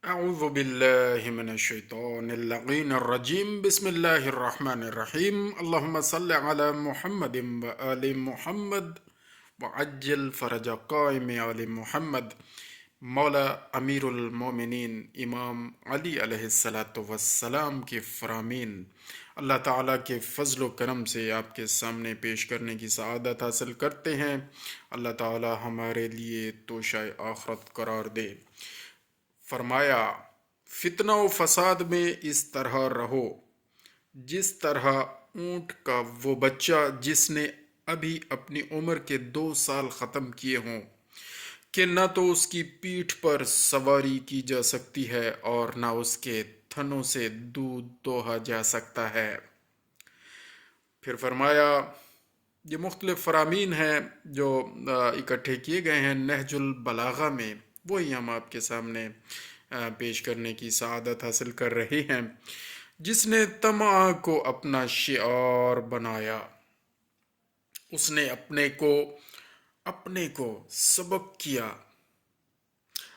أعوذ بالله من الشيطان اللعين الرجيم بسم الله الرحمن الرحيم اللهم صل على محمد وآل محمد وعجل فرج قائم آل محمد مولا امیر المومنین امام علی علیہ الصلاۃ والسلام کے فرامین اللہ تعالیٰ کے فضل و کرم سے آپ کے سامنے پیش کرنے کی سعادت حاصل کرتے ہیں۔ اللہ تعالیٰ ہمارے لیے توشہ آخرت قرار دے۔ فرمایا فتنہ و فساد میں اس طرح رہو جس طرح اونٹ کا وہ بچہ جس نے ابھی اپنی عمر کے 2 سال ختم کیے ہوں کہ نہ تو اس کی پیٹھ پر سواری کی جا سکتی ہے اور نہ اس کے تھنوں سے دودھ دوہا جا سکتا ہے۔ پھر فرمایا یہ مختلف فرامین ہیں جو اکٹھے کیے گئے ہیں نہج البلاغہ میں، وہی ہم آپ کے سامنے پیش کرنے کی سعادت حاصل کر رہے ہیں۔ جس نے طمع کو اپنا شعار بنایا، اس نے اپنے کو سبق کیا،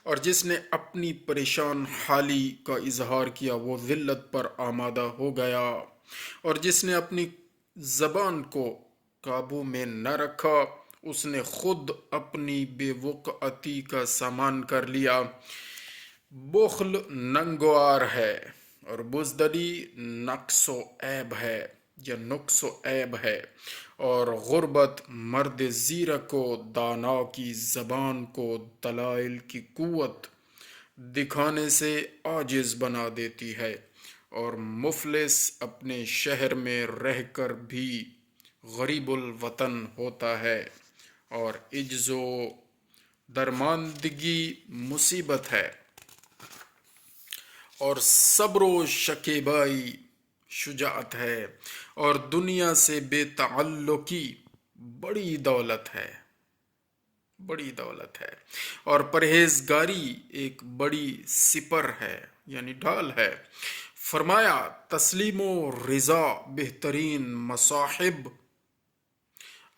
اور جس نے اپنی پریشان حالی کا اظہار کیا وہ ذلت پر آمادہ ہو گیا، اور جس نے اپنی زبان کو قابو میں نہ رکھا اس نے خود اپنی بے وقعتی کا سامان کر لیا۔ بخل ننگوار ہے اور بزدلی نقص و عیب ہے یا نقص و عیب ہے، اور غربت مرد زیرک و دانا کی زبان کو دلائل کی قوت دکھانے سے عاجز بنا دیتی ہے، اور مفلس اپنے شہر میں رہ کر بھی غریب الوطن ہوتا ہے، اور عجز و درماندگی مصیبت ہے، اور صبر و شکیبائی شجاعت ہے، اور دنیا سے بے تعلقی بڑی دولت ہے، اور پرہیزگاری ایک بڑی سپر ہے یعنی ڈھال ہے۔ فرمایا تسلیم و رضا بہترین مصاحب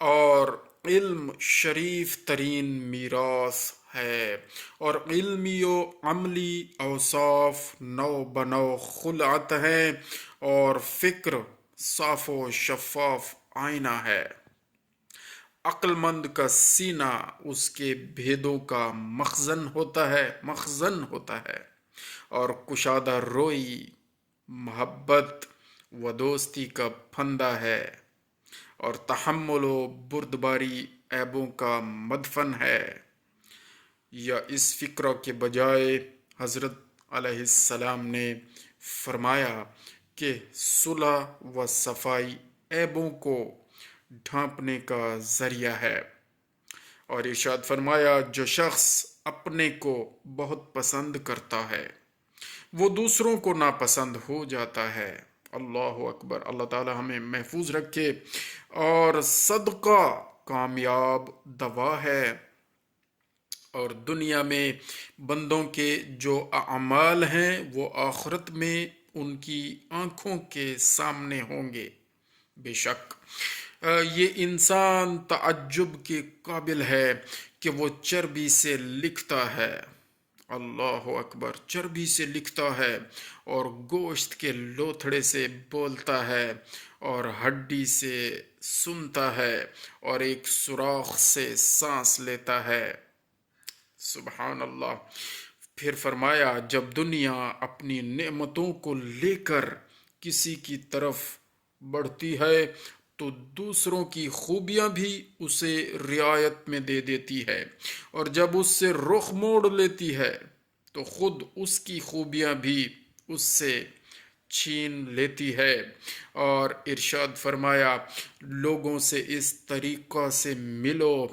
اور علم شریف ترین میراث ہے، اور علمی و عملی اوصاف نو بنو خلعت ہیں، اور فکر صاف و شفاف آئینہ ہے۔ عقل مند کا سینہ اس کے بھیدوں کا مخزن ہوتا ہے، اور کشادہ روئی محبت و دوستی کا پھندہ ہے، اور تحمل و بردباری عیبوں کا مدفن ہے۔ یا اس فکرہ کے بجائے حضرت علیہ السلام نے فرمایا کہ صلح و صفائی عیبوں کو ڈھانپنے کا ذریعہ ہے، اور ارشاد فرمایا جو شخص اپنے کو بہت پسند کرتا ہے وہ دوسروں کو ناپسند ہو جاتا ہے۔ اللہ اکبر۔ اللہ تعالی ہمیں محفوظ رکھے، اور صدقہ کامیاب دوا ہے، اور دنیا میں بندوں کے جو اعمال ہیں وہ آخرت میں ان کی آنکھوں کے سامنے ہوں گے۔ بے شک یہ انسان تعجب کے قابل ہے کہ وہ چربی سے لکھتا ہے، اللہ اکبر، چربی سے لکھتا ہے، اور گوشت کے لوتھڑے سے بولتا ہے، اور ہڈی سے سنتا ہے، اور ایک سوراخ سے سانس لیتا ہے۔ سبحان اللہ۔ پھر فرمایا جب دنیا اپنی نعمتوں کو لے کر کسی کی طرف بڑھتی ہے تو دوسروں کی خوبیاں بھی اسے رعایت میں دے دیتی ہے، اور جب اس سے رخ موڑ لیتی ہے تو خود اس کی خوبیاں بھی اس سے چھین لیتی ہے۔ اور ارشاد فرمایا لوگوں سے اس طریقہ سے ملو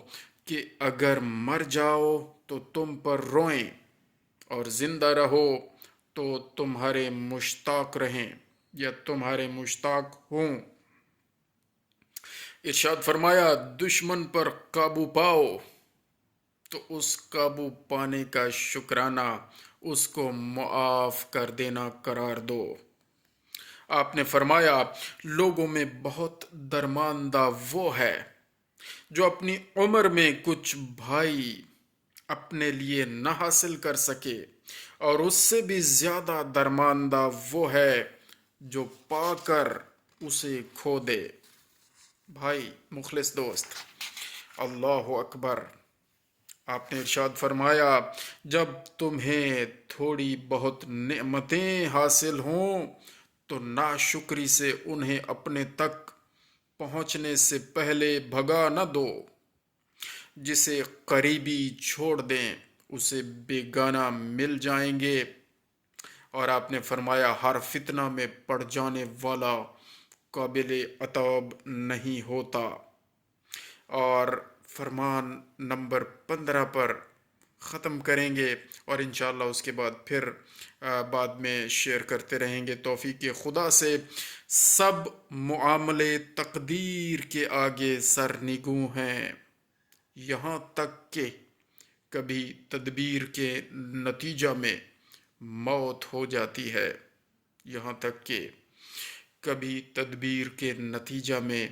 کہ اگر مر جاؤ تو تم پر روئیں، اور زندہ رہو تو تمہارے مشتاق رہیں یا تمہارے مشتاق ہوں۔ ارشاد فرمایا دشمن پر قابو پاؤ تو اس قابو پانے کا شکرانہ اس کو معاف کر دینا قرار دو۔ آپ نے فرمایا لوگوں میں بہت درماندہ وہ ہے جو اپنی عمر میں کچھ بھائی اپنے لیے نہ حاصل کر سکے، اور اس سے بھی زیادہ درماندہ وہ ہے جو پا کر اسے کھو دے۔ بھائی مخلص دوست، اللہ اکبر! آپ نے ارشاد فرمایا، جب تمہیں تھوڑی بہت نعمتیں حاصل ہوں تو ناشکری سے انہیں اپنے تک پہنچنے سے پہلے بھگا نہ دو۔ جسے قریبی چھوڑ دیں اسے بیگانہ مل جائیں گے۔ اور آپ نے فرمایا، ہر فتنہ میں پڑ جانے والا قابل عتاب نہیں ہوتا۔ اور فرمان نمبر 15 پر ختم کریں گے، اور انشاءاللہ اس کے بعد پھر بعد میں شیئر کرتے رہیں گے توفیق خدا سے۔ سب معاملے تقدیر کے آگے سرنگوں ہیں، یہاں تک کہ کبھی تدبیر کے نتیجہ میں موت ہو جاتی ہے۔ یہاں تک کہ کبھی تدبیر کے نتیجہ میں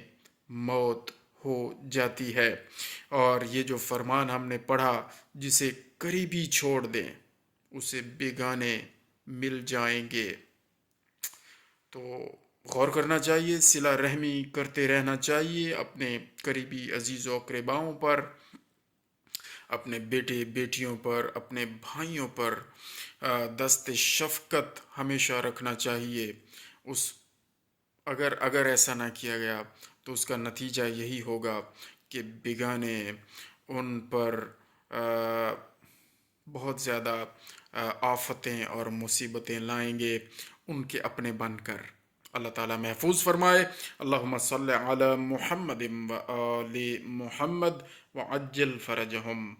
موت ہو جاتی ہے۔ اور یہ جو فرمان ہم نے پڑھا، جسے قریبی چھوڑ دیں اسے بیگانے مل جائیں گے، تو غور کرنا چاہیے، صلہ رحمی کرتے رہنا چاہیے اپنے قریبی عزیز و اقرباؤں پر، اپنے بیٹے بیٹیوں پر، اپنے بھائیوں پر دست شفقت ہمیشہ رکھنا چاہیے۔ اگر ایسا نہ کیا گیا تو اس کا نتیجہ یہی ہوگا کہ بیگانے ان پر بہت زیادہ آفتیں اور مصیبتیں لائیں گے، ان کے اپنے بن کر۔ اللہ تعالیٰ محفوظ فرمائے۔ اللہم صلی علی محمد و آل محمد وعجل فرجہم۔